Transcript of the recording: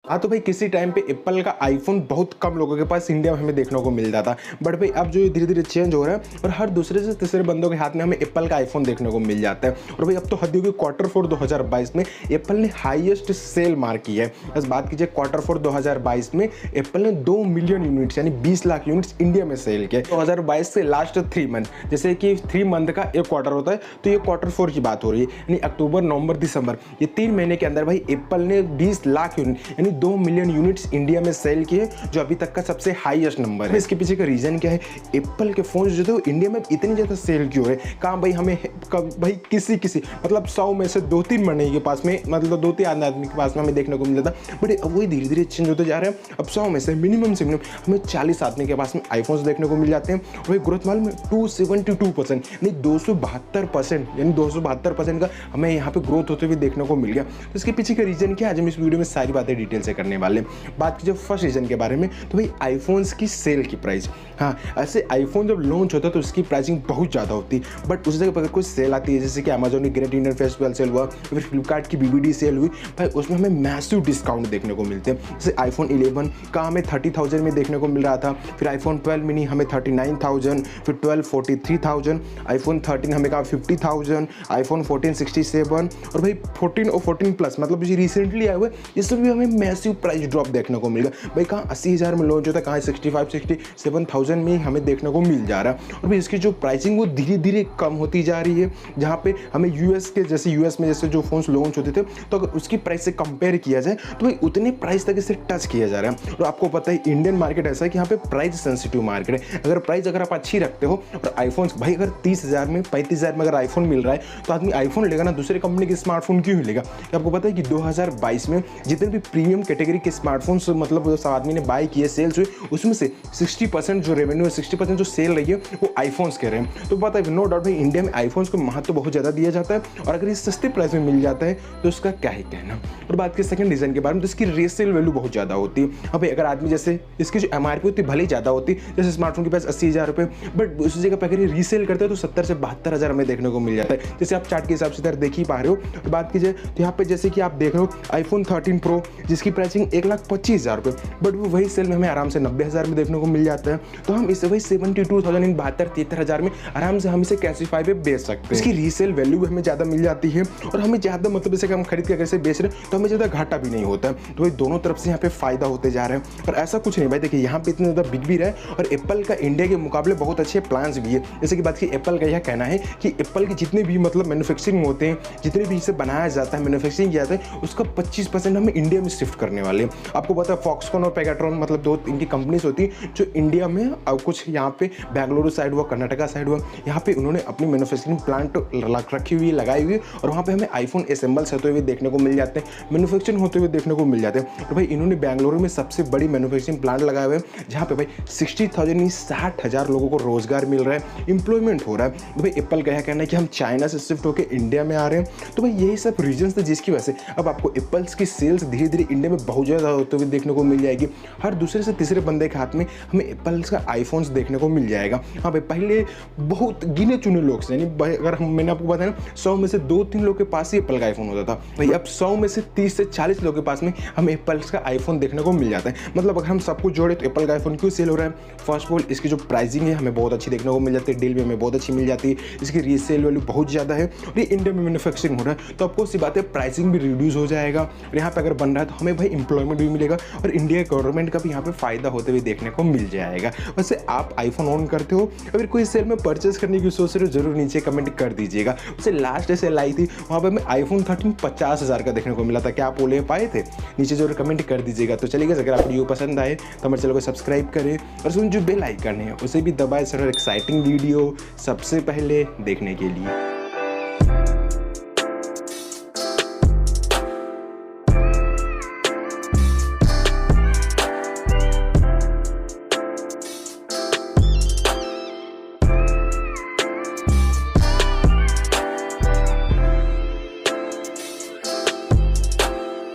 हाँ तो भाई किसी टाइम पे एप्पल का आईफोन बहुत कम लोगों के पास इंडिया में हमें देखने को मिल जाता, बट भाई अब जो धीरे धीरे चेंज हो रहा है और हर दूसरे से तीसरे बंदों के हाथ में हमें एप्पल का आईफोन देखने को मिल जाता है। और भाई अब तो हद होगी, Q4 2022 में एप्पल ने हाईएस्ट सेल मार की है। बस बात कीजिए Q4 2022 में एप्पल ने 2 मिलियन यूनिट्स यानी 20 लाख यूनिट्स इंडिया में सेल किए। 2022 से लास्ट 3 मंथ, जैसे कि 3 मंथ का एक क्वार्टर होता है तो ये Q4 की बात हो रही है, यानी अक्टूबर नवंबर दिसंबर, ये 3 महीने के अंदर भाई एप्पल ने 20 लाख यूनिट यानी 2 मिलियन यूनिट्स इंडिया में सेल किए, जो अभी तक का सबसे हाईएस्ट नंबर है। इसके पीछे का रीजन क्या है, एप्पल के फोन जो थे इंडिया में इतनी ज्यादा सेल क्यों हो रहे हैं? कहाँ भाई हमें भाई किसी मतलब 100 में से 2-3 महीने के पास में, मतलब 2-3 आदमी के पास में हमें देखने को मिल जाता, बट अब वही धीरे धीरे चेंज होते जा रहे हैं। अब 100 में से मिनिमम हमें 40 आदमी के पास में आईफोन्स देखने को मिल जाते हैं। वही ग्रोथ माल में 272% यानी 272% यानी 272% का हमें यहाँ पे ग्रोथ होते हुए देखने को मिल गया। तो इसके पीछे का रीजन क्या है, आज हम इस वीडियो में सारी बातें डिटेल से करने वाले हैं। बात कीजिए फर्स्ट रीजन के बारे में, तो भाई आईफोन्स की सेल की प्राइस। हाँ, ऐसे आईफोन जब लॉन्च होता है तो उसकी प्राइसिंग बहुत ज़्यादा होती है, बट उस जगह पर अगर कोई सेल आती है, जैसे कि अमेजोन की ग्रेट इंडियन फेस्टिवल सेल हुआ, फिर फ्लिपकार्ट की BBD सेल हुई, भाई उसमें हमें मैसिव डिस्काउंट देखने को मिलते हैं। जैसे आईफोन 11 का हमें 30,000 में देखने को मिल रहा था, फिर आईफोन 12 मिनी हमें 39,000, फिर 12 43,000, आईफोन 13 हमें कहा 50,000, आईफोन 14 67, और भाई 14 और 14 प्लस मतलब जो रिसेंटली आए हुए इसमें भी हमें मैसिव प्राइस ड्रॉप देखने को मिलेगा। भाई कहाँ 80,000 में लॉन्च होता है, कहाँ 65-67,000 में हमें देखने को मिल जा रहा है। और भाई इसकी जो प्राइसिंग वो धीरे धीरे कम होती जा रही है, जहाँ पे हमें यूएस में जैसे जो फोन्स लॉन्च होते थे तो अगर उसकी प्राइस से कंपेयर किया जाए तो भाई उतने प्राइस तक इसे टच किया जा रहा है। और आपको पता है इंडियन मार्केट ऐसा है कि यहाँ पे प्राइस सेंसिटिव मार्केट है। अगर आप अच्छी रखते हो और आईफोन भाई अगर 30,000 में 35,000 में अगर आईफोन मिल रहा है तो आदमी आईफोन लेगा ना, दूसरे कंपनी के स्मार्टफोन क्यों लेगा? आपको पता है कि 2022 में जितने भी प्रीमियम कैटेगरी के स्मार्टफोन्स मतलब आदमी ने बाय किए, सेल्स हुए, उसमें से 60% जो रेवेन्यू है, 60% जो सेल रही है वो आईफोन्स के रहे हैं। तो पता है नो डाउट भाई इंडिया में आईफोन्स को महत्व बहुत ज़्यादा दिया जाता है, और अगर ये सस्ते प्राइस में मिल जाता है तो उसका क्या ही कहना। और बात की सेकंड रीजन के बारे में, तो इसकी रीसेल वैल्यू बहुत ज़्यादा होती है। अब अगर आदमी जैसे इसकी जो MRP होती है भले ही ज़्यादा होती है, जैसे स्मार्टफोन के पास 80,000 रुपये, बट उसी जगह पर अगर ये रीसेल करते हैं तो 70 से 72,000 हमें देखने को मिल जाता है। जैसे आप चार्ट के हिसाब से इधर देख ही पा रहे हो। और बात कीजिए तो यहाँ पे जैसे कि आप देख रहे हो आईफोन 13 प्रो जिसकी प्राइसिंग 1,25,000 रुपये, बट वो वही सेल में हमें आराम से 90,000 में देखने को मिल जाता है। तो हम इसे वही 72,000 इन 72-73,000 में आराम से हम इसे कैशिफाई पे बेच सकते हैं। इसकी रीसेल वैल्यू हमें ज़्यादा मिल जाती है, और हमें ज़्यादा मतलब जैसे कि हम खरीद के अगर से बेच रहे हैं तो हमें ज़्यादा घाटा भी नहीं होता है। तो भाई दोनों तरफ से यहाँ पे फायदा होते जा रहे हैं। और ऐसा कुछ नहीं भाई, देखिए यहाँ पे इतना ज़्यादा बिक भी रहा है, और एप्पल का इंडिया के मुकाबले बहुत अच्छे प्लान्स भी है। जैसे कि बात की एप्पल का यह कहना है कि एप्पल के जितने भी मतलब मैन्युफैक्चरिंग होते हैं, जितने भी इसे बनाया जाता है, मैन्युफैक्चरिंग किया जाता है, उसका 25% हमें इंडिया में शिफ्ट करने वाले हैं। आपको पता है फॉक्सकॉन और पेगाट्रॉन मतलब 2 इनकी कंपनीज होती है जो इंडिया में और कुछ यहाँ पे बेंगलुरु साइड हुआ, कर्नाटका साइड हुआ, यहाँ पे उन्होंने अपनी मैन्युफैक्चरिंग प्लांट रखी हुई, लगाई हुई, और वहाँ पे हमें आईफोन असेंबल्स होते हुए देखने को मिल जाते हैं, मैन्युफैक्चरिंग होते हुए देखने को मिल जाते हैं। और भाई इन्होंने बेंगलुरु में सबसे बड़ी मैन्युफैक्चरिंग प्लांट लगाए हुए हैं, जहाँ पे भाई 60,000 लोगों को रोजगार मिल रहा है, एम्प्लॉयमेंट हो रहा है। तो भाई एप्पल का कहना है कि हम चाइना से शिफ्ट होकर इंडिया में आ रहे हैं। तो भाई यही सब रीजन थे जिसकी वजह से अब आपको एप्पल्स की सेल्स धीरे धीरे इंडिया में बहुत ज़्यादा होते हुए देखने को मिल जाएगी। हर दूसरे से तीसरे बंदे के हाथ में हमें एप्पल्स का आईफोन्स देखने को मिल जाएगा। हाँ भाई पहले बहुत गिने चुने लोग से, यानी अगर मैंने आपको बताया ना 100 में से 2-3 लोग के पास ही एप्पल का आईफोन होता था, भाई अब 100 में से 30 से 40 लोग के पास में हमें एप्पल्स का आईफोन देखने को मिल जाता है। मतलब अगर हम सबको जोड़े तो एप्पल का आईफोन क्यों सेल हो रहा है? फर्स्ट ऑफ ऑल इसकी जो प्राइसिंग है हमें बहुत अच्छी देखने को मिल जाती है, डील भी हमें बहुत अच्छी मिल जाती है, इसकी रीसेल वैल्यू बहुत ज़्यादा है, और ये इंडिया में मैन्युफैक्चरिंग हो रहा है, तो आपको सी बात है प्राइसिंग भी रिड्यूस हो जाएगा, और यहाँ पे अगर बन रहा है तो हमें भाई एम्प्लॉयमेंट भी मिलेगा, और इंडिया गवर्नमेंट का भी यहाँ पे फायदा होते हुए देखने को मिल जाएगा। वैसे आप आईफोन ऑन करते हो, अगर कोई सेल में परचेस करने की सोच रहे हो जरूर नीचे कमेंट कर दीजिएगा। उससे लास्ट सेल आई थी वहाँ पर हमें आईफोन 13 50,000 का देखने को मिला था, क्या आप वो ले पाए थे? नीचे जरूर कमेंट कर दीजिएगा। तो चलिए अगर आपको वीडियो पसंद आए तो हमारे चैनल को सब्सक्राइब करें, और उसमें जो बेल आइकन है उसे भी दबाएं सर एक्साइटिंग वीडियो सबसे पहले देखने के लिए।